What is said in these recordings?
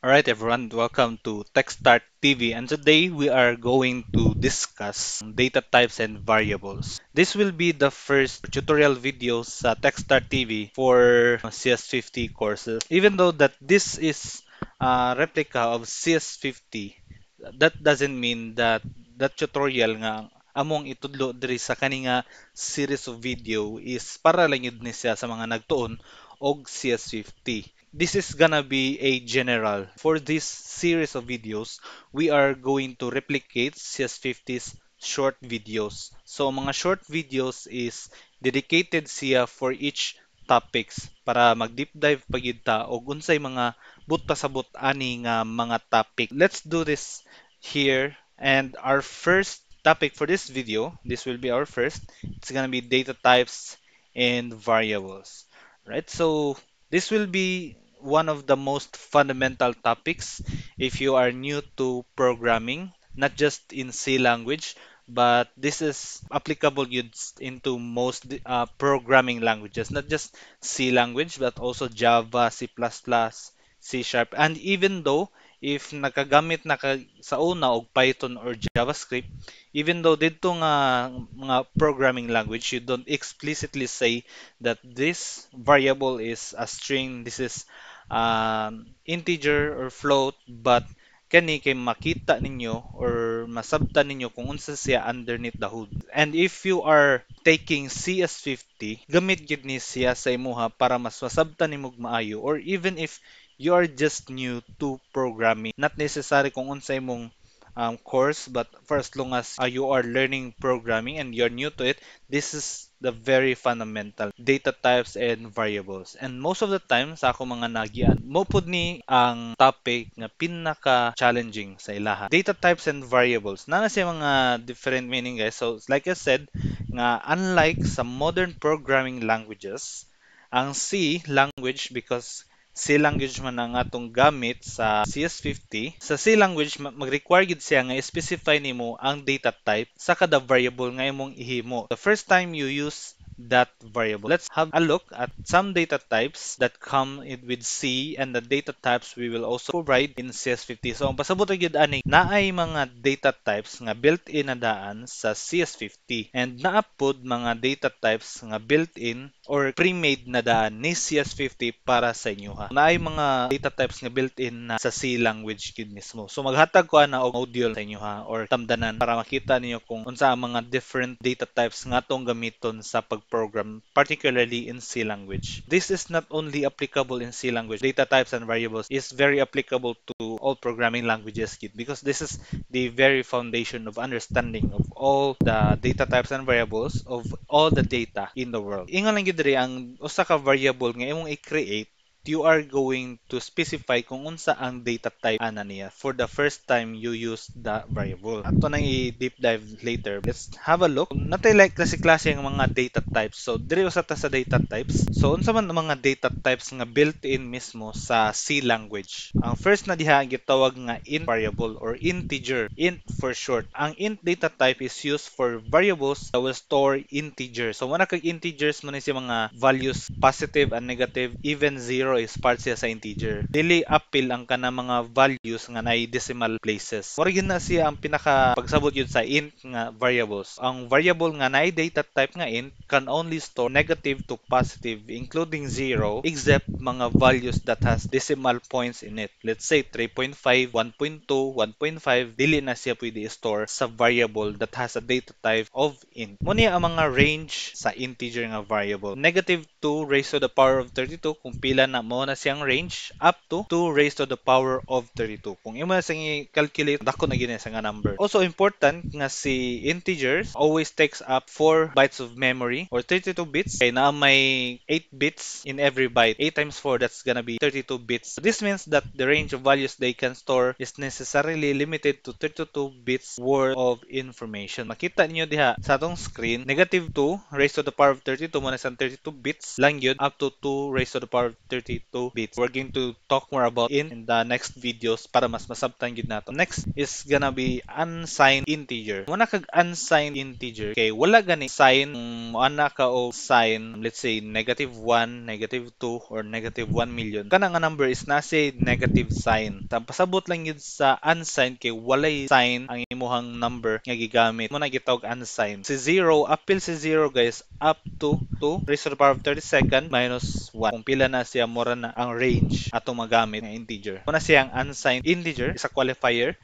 Alright everyone, welcome to TechStart TV, and today we are going to discuss data types and variables. This will be the first tutorial video sa TechStart TV for CS50 courses. Even though that this is a replica of CS50, that doesn't mean that that tutorial nga among itudlo diri sa kani nga series of video is para lang yun ni siya sa mga nagtuon og CS50. This is gonna be a general. For this series of videos, we are going to replicate CS50's short videos. So mga short videos is dedicated siya for each topics para mag-deep dive pagyud ta og unsay mga buta sa but-ani nga mga topic. Let's do this here. And our first topic for this video, this will be our first. It's gonna be data types and variables. Right? So this will be one of the most fundamental topics if you are new to programming, not just in C language, but this is applicable into most programming languages, not just C language, but also Java, C++, C Sharp, and even though if nakagamit na ka sa una og Python or JavaScript, even though dito nga mga programming language, you don't explicitly say that this variable is a string, this is integer or float, but kani kay makita ninyo or masabtan ninyo kung unsa siya underneath the hood. And if you are taking CS50, gamit gid ni siya sa imuha para mas masabtan nimo maayo, or even if you are just new to programming, not necessary kung unsa imong course, but for as long as you are learning programming and you're new to it, this is the very fundamental data types and variables. And most of the time sa ako mga nagian, mo pud ni ang topic nga pinaka challenging sa ilaha. Data types and variables. Na siya mga different meaning guys. So like I said, nga unlike sa modern programming languages, ang C language, because C language man ang atong gamit sa CS50. Sa C language, mag-require gid siya nga i-specify nimo ang data type sa kada variable nga imong ihimo. The first time you use that variable. Let's have a look at some data types that come with C and the data types we will also provide in CS50. So ang pasabot gyud ani naay mga data types nga built-in na daan sa CS50 and naapod mga data types nga built-in or pre-made na daan ni CS50 para sa inyo ha. Naay mga data types nga built-in na sa C language gid mismo. So maghatag ko ana og module sa inyo ha or tamdanan para makita ninyo kung unsa ang mga different data types nga atong gamiton sa pag-program, particularly in C language. This is not only applicable in C language. Data types and variables is very applicable to all programming languages gid because this is the very foundation of understanding of all the data types and variables of all the data in the world. Ingon lang gyud diri ang usa ka variable nga imong i-create, you are going to specify kung unsa ang data type ana niya for the first time you use the variable. Ato nang i-deep dive later. Let's have a look. Natay like klase-klase ang mga data types. So diri usa ta sa data types. So unsa man ang mga data types nga built-in mismo sa C language? Ang first na diha gitawag nga int variable or integer, int for short. Ang int data type is used for variables that will store integers. So wala kag integers man siya mga values positive and negative, even zero is part siya sa integer. Dili apil ang kana mga values nga naay decimal places. Mura gyud na siya ang pinaka pagsabot yun sa int nga variables. Ang variable nga naay data type nga int can only store negative to positive including zero except mga values that has decimal points in it. Let's say 3.5, 1.2, 1.5, dili na siya pwede i-store sa variable that has a data type of int. Muna ang mga range sa integer nga variable. Negative 2 raised to the power of 32 kung pila na mo na siyang range up to 2 raised to the power of 32. Kung imo na siyang i-calculate, dako na gina sa nga number. Also important nga si integers always takes up 4 bytes of memory or 32 bits. Kay na may 8 bits in every byte. 8 times 4, that's gonna be 32 bits. So this means that the range of values they can store is necessarily limited to 32 bits worth of information. Makita niyo diha sa atong screen, negative 2 raised to the power of 32 mo na sa 32 bits lang yun up to 2 raised to the power of 32 bits. We're going to talk more about in the next videos para mas masabtan gid nato. Next is gonna be unsigned integer. Muna kag unsigned integer kay wala gani sign mo ana ka o sign, let's say -1, -2 or -1,000,000. Kana nga number is nasa negative sign. Pasabot lang yun sa unsigned kay walay sign ang imuhang number nga gigamit. Muna gitawag unsigned. Si 0, apil si 0 guys up to 2 raised to the power of 32nd minus 1. Kung pila na siya mura na ang range atong magamit nga integer. Muna siyang unsigned integer is a qualifier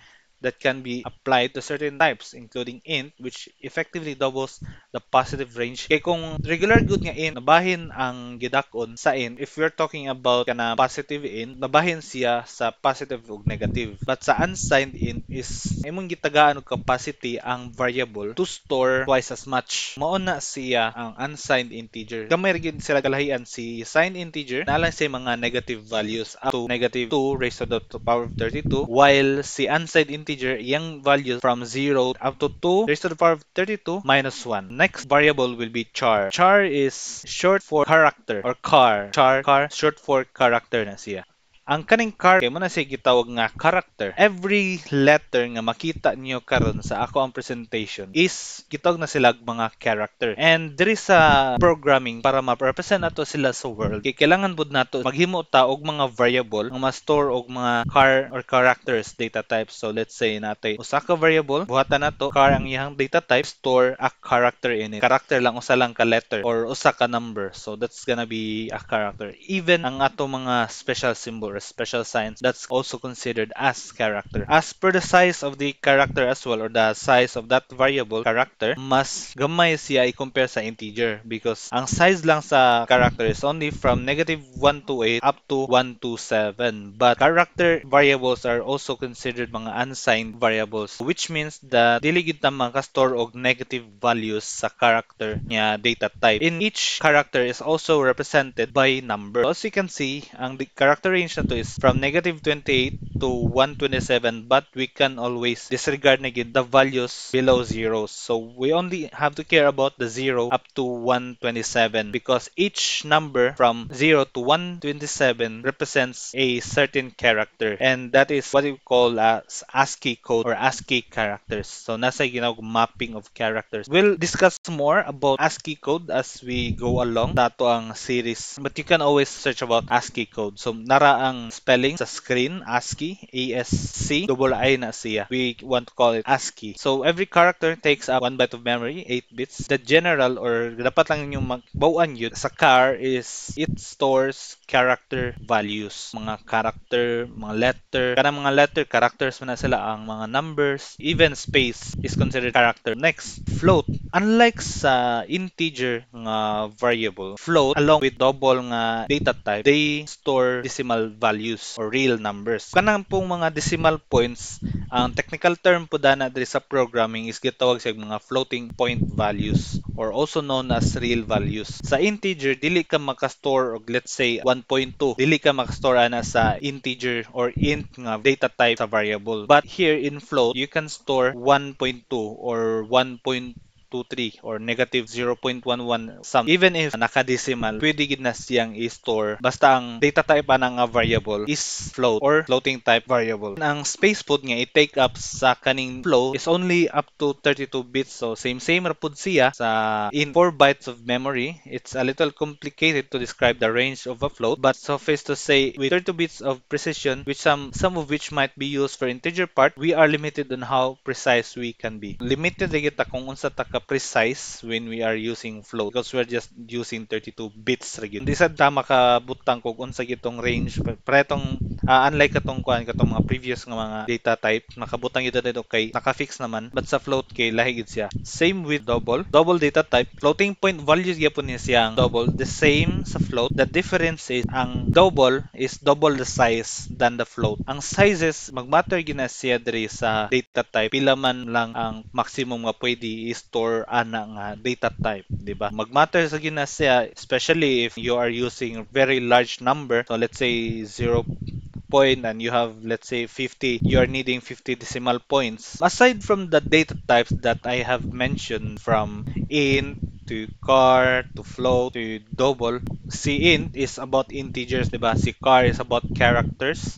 that can be applied to certain types, including int, which effectively doubles the positive range. Kaya kung regular good nga int, nabahin ang gidakon sa int, if we're talking about kana positive int, nabahin siya sa positive ug negative. But sa unsigned int is imong gitagaan og capacity ang variable to store twice as much. Mao na siya ang unsigned integer. Gamay ra gyud sila kalahian si signed integer, na lang siya mga negative values up to -2 raised to the power of 32, while si unsigned integer, yung value from 0 up to 2 raised to the power of 32 minus 1. Next variable will be char. Char is short for character or car. Char, short for character na siya. Ang kaning char kay mo na siya gitawag nga character. Every letter nga makita niyo karon sa ako ang presentation is gitawag na sila mga character. And there is a programming para ma-represent nato sila sa world. Kay kailangan bud nato maghimo ta og mga variable nga ma-store og mga char or characters data types. So let's say natay usa ka variable, buhatan nato char ang iyang data type, store a character in it. Character lang usa lang ka letter or usa ka number. So that's gonna be a character. Even ang ato mga special symbol or special signs, that's also considered as character. As per the size of the character as well, or the size of that variable character, mas gamay siya i-compare sa integer because ang size lang sa character is only from -128 up to 127. But character variables are also considered mga unsigned variables, which means that dili gid ta maka-store og negative values sa character nya data type. In each character is also represented by number. So as you can see, ang character range na to is from -28 to 127, but we can always disregard na gid the values below zeros. So we only have to care about the 0 up to 127 because each number from 0 to 127 represents a certain character, and that is what we call as ASCII code or ASCII characters. So nasa ginawag mapping of characters. We'll discuss more about ASCII code as we go along dato ang series, but you can always search about ASCII code. So nara ang spelling sa screen, ASCII, ASC, double I na siya. We want to call it ASCII. So every character takes up 1 byte of memory, 8 bits. The general or dapat lang yung magbawaan yun sa char is it stores character values. Mga character, mga letter. Kana mga letter, characters man na sila. Ang mga numbers, even space is considered character. Next, float. Unlike sa integer nga variable, float along with double nga data type, they store decimal values or real numbers. Kanang pong mga decimal points, ang technical term po dana diri sa programming is gitawag sa mga floating point values or also known as real values. Sa integer, dili ka makastore og let's say 1.2. Dili ka makastore ana sa integer or int nga data type sa variable. But here in float, you can store 1.2 or 1.23 or -0.11 some. Even if nakadecimal, pwede gid na siyang i-store basta ang data type ana nga variable is float or floating type variable. Ang space pod nga i-take up sa kaning float is only up to 32 bits. So same ra pod siya sa in 4 bytes of memory. It's a little complicated to describe the range of a float, but suffice to say with 32 bits of precision, which some of which might be used for integer part, we are limited on how precise we can be. Limited ra kita kung unsa ta ka precise when we are using float because we're just using 32 bits ra gyud. Di sad ta makabutang kung unsa gitong range pretong unlike katong mga previous nga mga data type, makabutang gyud dito kay naka-fix naman, but sa float kay lahi gid siya. Same with double data type, floating point values gyapon niya siyang double, the same sa float. The difference is ang double is double the size than the float. Ang sizes magmatter gina siya diri sa data type, pila man lang ang maximum nga pwede i-store ana nga data type, di ba? Magmatter sa gina siya especially if you are using very large number. So let's say 0 point and you have let's say 50, you are needing 50 decimal points. Aside from the data types that I have mentioned from int to char, to float, to double. Si int is about integers, di ba? Si char is about characters.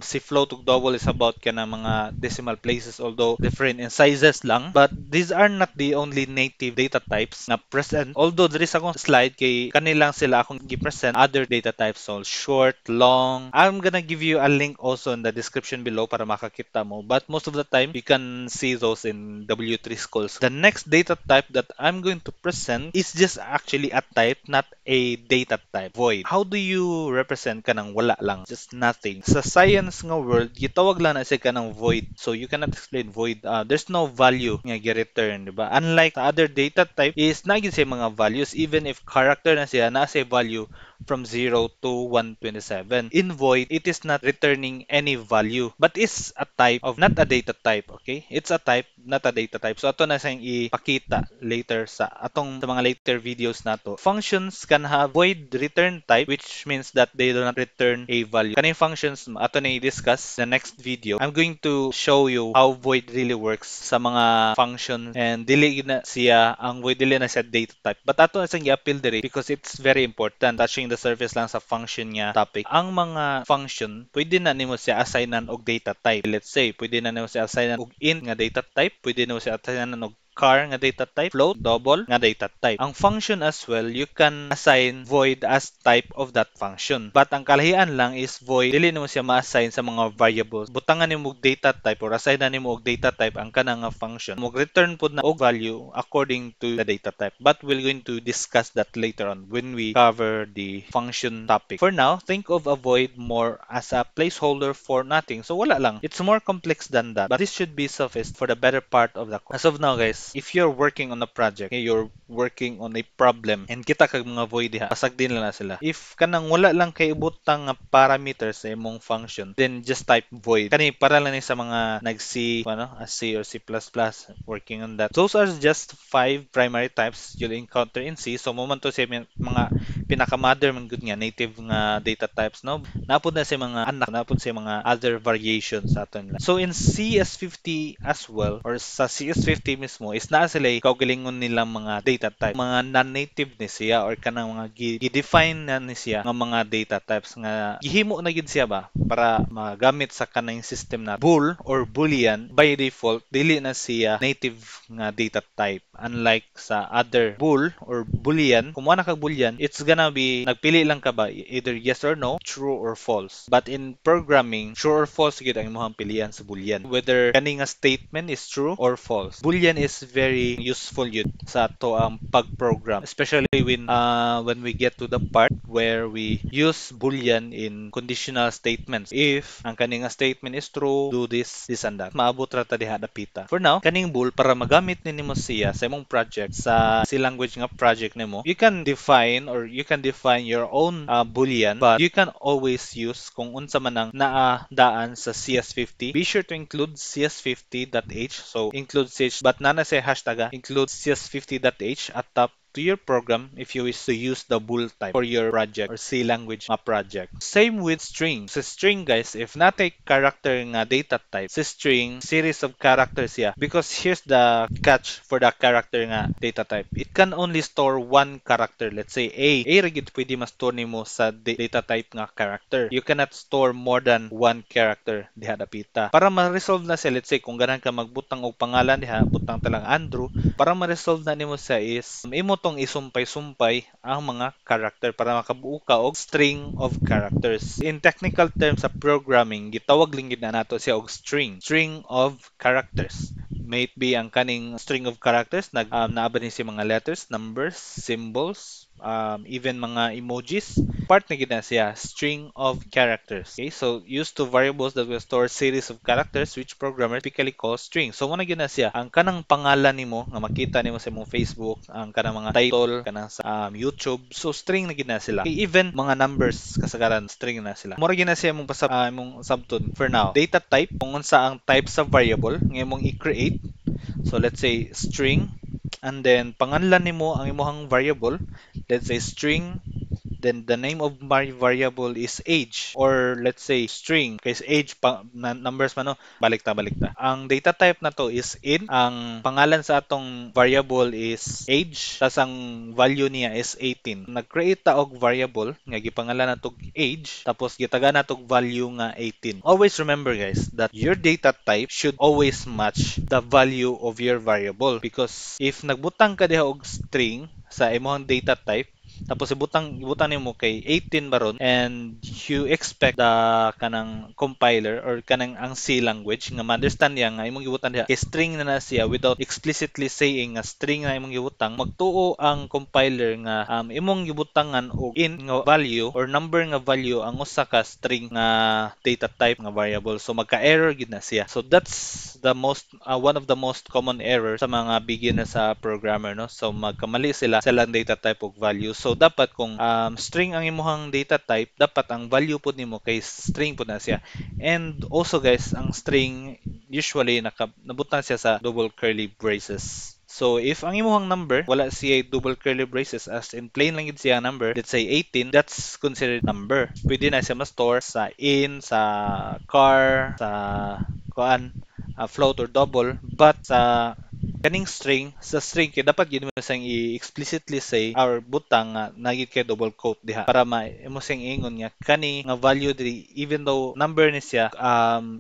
Si float ug double is about kana mga decimal places, although different in sizes lang. But these are not the only native data types na present. Although there is akong slide kay kanilang sila akong gi-present other data types, so short, long. I'm gonna give you a link also in the description below para makakita mo. But most of the time, you can see those in W3 schools. The next data type that I'm going to present is just actually a type, not a data type, void. How do you represent kanang wala lang, just nothing? Sa science nga world, gitawag lang na siya kanang void. So you cannot explain void. There's no value nga gi-return, di ba? Unlike the other data type is na siya mga values even if character na siya na siya value from 0 to 127. In void, it is not returning any value but is a type of not a data type, okay? It's a type, not a data type. So ato na siyang ipakita later sa atong sa mga later videos nato. Functions can have void return type, which means that they do not return a value. Kaning functions ato na i-discuss sa next video. I'm going to show you how void really works sa mga functions, and dili na siya ang void, dili na siya data type. But ato na siyang i-appeal diri because it's very important, touching the surface lang sa function niya topic. Ang mga function pwede na nimo siya assignan og data type. Let's say pwede na nimo siya assignan og int nga data type, pwede nimo siya assignan og char nga data type, float, double nga data type. Ang function as well, you can assign void as type of that function. But ang kalahian lang is void, dili nimo siya ma-assign sa mga variables. Butangan nimo og data type or assignan nimo og data type ang kanang nga function. Mag-return pud na og value according to the data type. But we're going to discuss that later on when we cover the function topic. For now, think of a void more as a placeholder for nothing. So wala lang. It's more complex than that. But this should be sufficient for the better part of the course. As of now, guys, if you're working on a project, okay, you're working on a problem, and kita kag mga void diha, pasag din lang na sila. If kanang wala lang kay butang nga parameters sa imong function, then just type void. Kani para lang ni sa mga nag-C, C or C++, working on that. Those are just 5 primary types you'll encounter in C. So mo man to sa mga pinaka-mother man gud nga native nga data types, no? Napod na sa mga anak, napod sa mga other variations sa aton. So in CS50 as well, or sa CS50 mismo, is naa sila kaugalingon nilang mga data type, mga non-native ni siya or kanang mga gi-define na ni siya nga mga data types nga gihimo na gid siya ba para magamit sa kanang system na bool or boolean. By default dili na siya native nga data type, unlike sa other bool or boolean. Kung wala kag boolean, it's gonna be nagpili lang ka ba either yes or no, true or false. But in programming, true or false gid ang imong pilihan sa boolean, whether kani nga statement is true or false. Boolean is very useful yun sa ato ang pag-program, especially when we get to the part where we use boolean in conditional statements. If ang kaning nga statement is true, do this, this and that, maabot ra ta diha dapita. For now, kaning bool para magamit nimo siya sa imong project, sa C language nga project nimo, you can define your own boolean, but you can always use kung unsa man ang naadaan sa CS50. Be sure to include CS50.h. So include ch, but nana say hashtag include CS50.h at top to your program if you wish to use the bool type for your project or C language nga project. Same with string. Sa string, guys, if natay character nga data type, sa string, series of characters siya. Because here's the catch for the character nga data type. It can only store one character. Let's say A. A ra gid pwede ma-store nimo sa data type nga character. You cannot store more than one character diha dapita. Para ma-resolve na siya, let's say kung ganahan ka magbutang og pangalan diha, butang talang Andrew, para ma-resolve na nimo siya is imo tong isumpay-sumpay ang mga character para makabuo ka og string of characters. In technical terms sa programming, gitawag lang gid na nato siya og string of characters. May it be ang kaning string of characters naaba ni si mga letters, numbers, symbols, even mga emojis. Part na gid na siya string of characters. Okay, so used to variables that will store series of characters which programmers typically call string. So mo na gid na siya ang kanang pangalan nimo nga makita nimo sa imong Facebook, ang kanang mga title kanang sa YouTube. So string na gid na sila. Okay, even mga numbers kasagaran string na sila. Mura gid na siya imong imong subtun for now. Data type kung unsa ang type sa variable nga imong i-create. So let's say string, and then pangalan nimo ang imong variable. Let's say string then the name of my variable is age, or let's say string, kasi age numbers man no, balikta. Ang data type na to is int, ang pangalan sa atong variable is age, tas ang value niya is 18. Nag-create ta og variable nga gipangalan natog age, tapos gitaga natog value nga 18. Always remember guys that your data type should always match the value of your variable, because if nagbutang ka diha og string sa imong data type, tapos ibutang nimo kay 18 baron, and you expect the kanang compiler or kanang ang C language nga ma-understand niya nga imong gibutang diha kay string na siya without explicitly saying nga string na imong gibutang, magtuo ang compiler nga imong gibutangan og int nga value or number nga value ang usa ka string nga data type nga variable, so magka-error gid na siya. So that's the most one of the most common errors sa mga beginner sa programmer, no? So magkamali sila sa lang data type og value. So dapat kung string ang imuhang data type, dapat ang value pud nimo kay string pud na siya. And also guys, ang string usually nabutang siya sa double curly braces. So if ang imuhang number wala siya double curly braces, as in plain lang gid siya number, let's say 18, that's considered number. Pwede na siya ma-store sa in, sa car, sa kuan, float or double, but sa kaning string, sa string kay dapat gid mo siyang i-explicitly say or butang nga nagit kay double quote diha para imo siyang ingon nga kani nga value diri, even though number ni siya,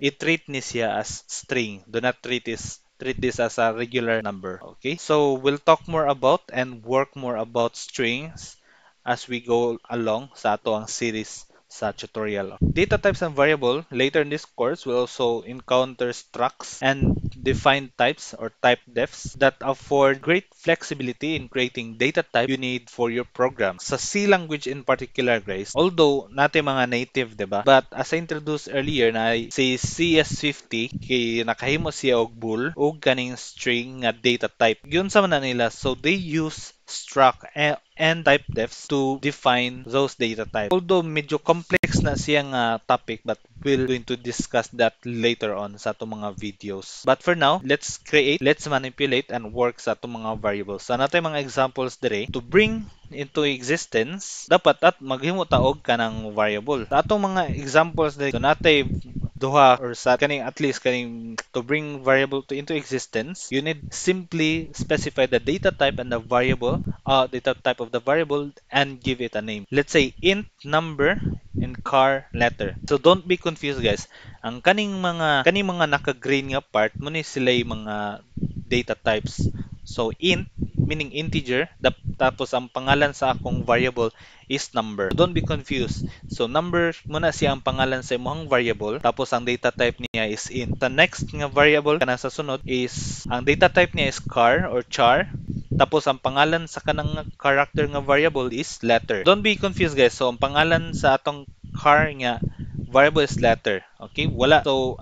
i-treat ni siya as string. Do not treat this as a regular number. Okay, so we'll talk more about and work more about strings as we go along sa ato ang series sa tutorial. Data types and variable, later in this course, we'll also encounter structs and defined types or type defs that afford great flexibility in creating data type you need for your program. Sa C language in particular, guys, although natin mga native, diba? But as I introduced earlier na si CS50, kay nakahimo siya og bool og kaning string nga data type. Yun sa man nila, so they use struct and type defs to define those data types. Although medyo complex na siya nga topic, but we're going to discuss that later on sa itong mga videos. But for now, let's create, let's manipulate, and work sa itong mga variables. So natin mga examples dire to bring into existence, dapat at maghimo taog ka ng variable. Sa atong mga examples dire, so natin duha or sa kaning at least kaning to bring variable to into existence, you need simply specify the data type and the variable, data type of the variable, and give it a name. Let's say int number and car letter. So don't be confused guys. Ang kaning mga naka-green nga part mo ni sila yung mga data types. So int meaning integer, tapos ang pangalan sa akong variable is number. Don't be confused. So number muna siya ang pangalan sa imong variable, tapos ang data type niya is int. The next nga variable kana sa sunod is ang data type niya is car or char, tapos ang pangalan sa kanang character nga variable is letter. Don't be confused guys. So ang pangalan sa atong car nga variable is letter. Okay? Wala. So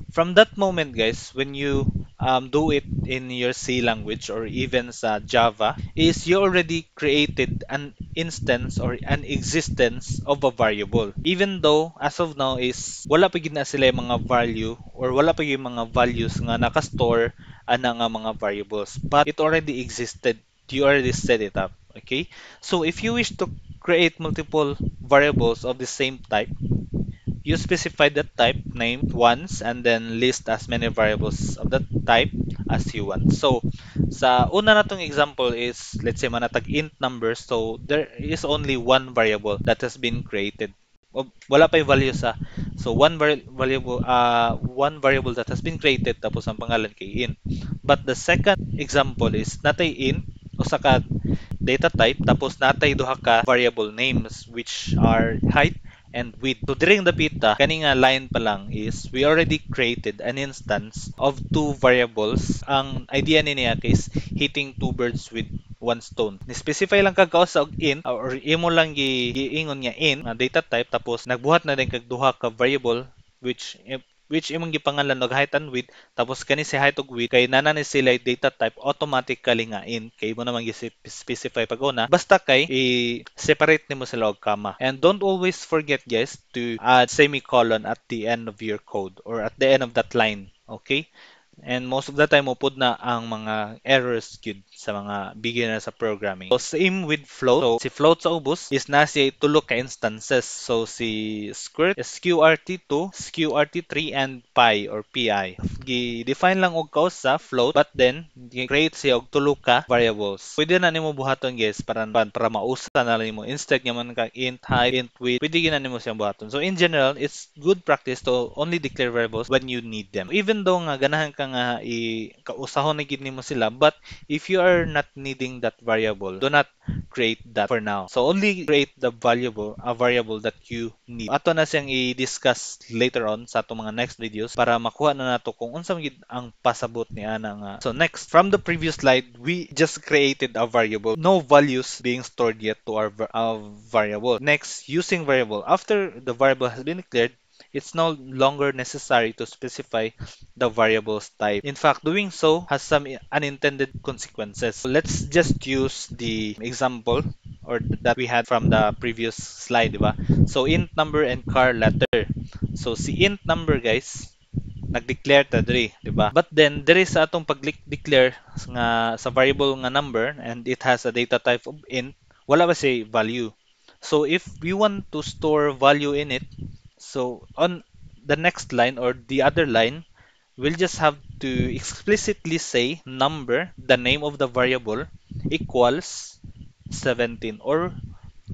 from that moment guys, when you do it in your C language or even sa Java, is you already created an instance or an existence of a variable. Even though as of now is wala pa gid na sila yung mga value or wala pa yung mga values nga naka-store ana nga mga variables, but it already existed. You already set it up. Okay? So if you wish to create multiple variables of the same type, you specify the type name once and then list as many variables of that type as you want. So, sa una natong example is, let's say manatag int number. So, there is only one variable that has been created. Wala pa yung value sa. So, one variable that has been created tapos ang pangalan kay int. But the second example is natay int usa ka data type tapos natay duha ka variable names which are height and width. So during the pita, kani nga line pa lang is we already created an instance of two variables. Ang idea ni niya is hitting two birds with one stone. Ni-specify lang kag sa og int or imo lang giingon nga int nga data type, tapos nagbuhat na din kag duha ka variable which imong gipangalan og height and width, tapos kani si height ug width kay nana ni sila data type automatically nga int kay mo naman gi-specify pag una, basta kay i-separate nimo sila og comma. And don't always forget guys to add semicolon at the end of your code or at the end of that line. Okay, And most of the time, upod na ang mga errors gyud sa mga beginner sa programming. So, same with float. So, si float sa ubos is na siya tulo ka instances. So, si squirt, sqrt2, sqrt3, and pi or pi. Gi-define lang og cause sa float, but then, gi-create siya og tulo ka variables. Pwede na nimo buhaton guys para mausa na lang nimo. Instead nga man ka int height, int width, pwede gina nimo siyang buhaton. So, in general, it's good practice to only declare variables when you need them. Even though nga ganahan ka nga kausahon na gid nimo sila, but if you are not needing that variable, do not create that for now. So only create the variable that you need. Ato na siyang i-discuss later on sa atong mga next videos para makuha na nato kung unsa man gid ang pasabot ni ana nga. So next, from the previous slide, we just created a variable. No values being stored yet to our variable. Next, using variable. After the variable has been declared, it's no longer necessary to specify the variable's type. In fact, doing so has some unintended consequences. So let's just use the example or that we had from the previous slide, diba? So int number and car letter. So si int number guys, nag-declare ta diri, di ba? But then there is sa atong pag-declare nga sa variable nga number and it has a data type of int, wala ba say value. So if we want to store value in it, so on the next line or the other line, we'll just have to explicitly say number, the name of the variable, equals 17 or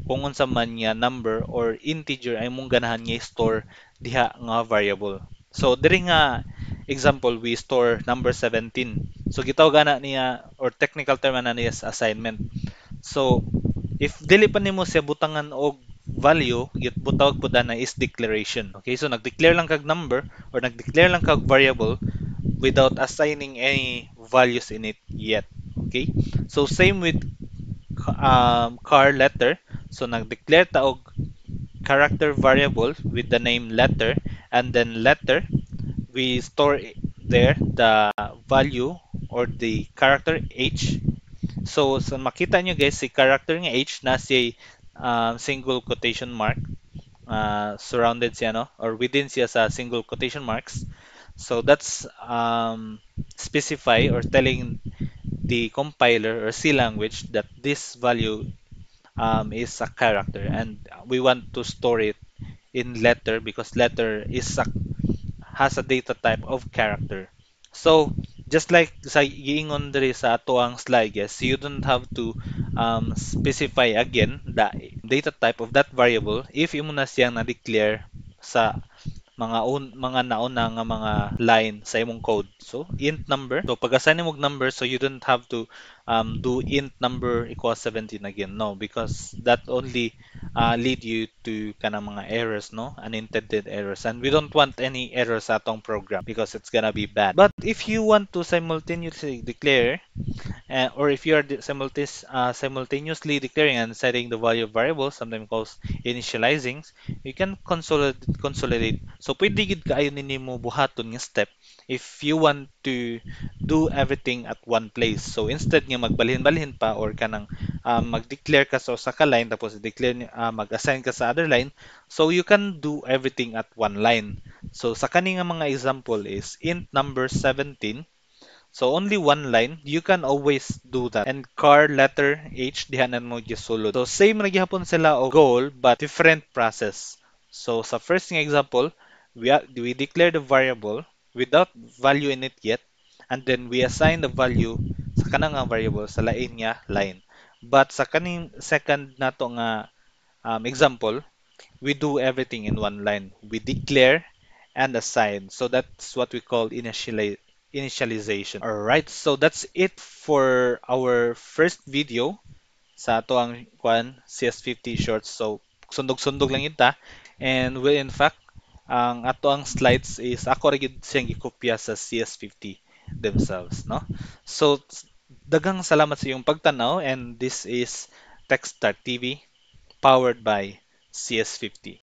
kung unsa man niya number or integer ay mong ganahan nga store diha nga variable. So diri nga example we store number 17. So gitawag ana niya or technical term ana niya sa assignment. So if dili pa nimo siya butangan og value, git butawag pud na is declaration. Okay, so nag-declare lang kag number or nag-declare lang kag variable without assigning any values in it yet. Okay, so same with car letter. So nag-declare ta og character variable with the name letter, and then letter we store there the value or the character h. So makita nyo guys si character nga h na si single quotation mark, surrounded siya no or within siya sa single quotation marks. So that's specify or telling the compiler or C language that this value is a character and we want to store it in letter because letter has a data type of character. So just like sa giingon diri sa ato ang slide, yes, you don't have to specify again the data type of that variable if imo na siyang na-declare sa mga nauna nga mga line sa imong code. So int number. So pag assign mo number, so you don't have to do int number equals 17 again. No, because that only lead you to kind of mga errors, no, unintended errors, and we don't want any errors sa atong program because it's gonna be bad. But if you want to simultaneously declare or if you are simultaneously declaring and setting the value of variables, sometimes called initializing, you can consolidate. So pwede gid kaayo nimo buhaton nga step if you want to do everything at one place. So instead nga magbalhin-balhin pa or kanang mag-declare ka sa usa ka line tapos mag-assign ka sa other line, so you can do everything at one line. So sa kani nga mga example is int number 17. So only one line, you can always do that. And car letter H dihanan mo gisulod. So same ra gihapon sila o goal but different process. So sa first nga example, we declare the variable without value in it yet and then we assign the value sa kanang nga variable sa lain nga line. But sa kaning second nato nga example, we do everything in one line. We declare and assign. So that's what we call initialization. Alright, so that's it for our first video sa ato ang CS50 shorts. So sundog-sundog lang ita and will in fact ang ato ang slides is ako ra gid siyang gikopya sa CS50 themselves, no? So daghang salamat sa iyong pagtanaw and this is Techstart TV powered by CS50.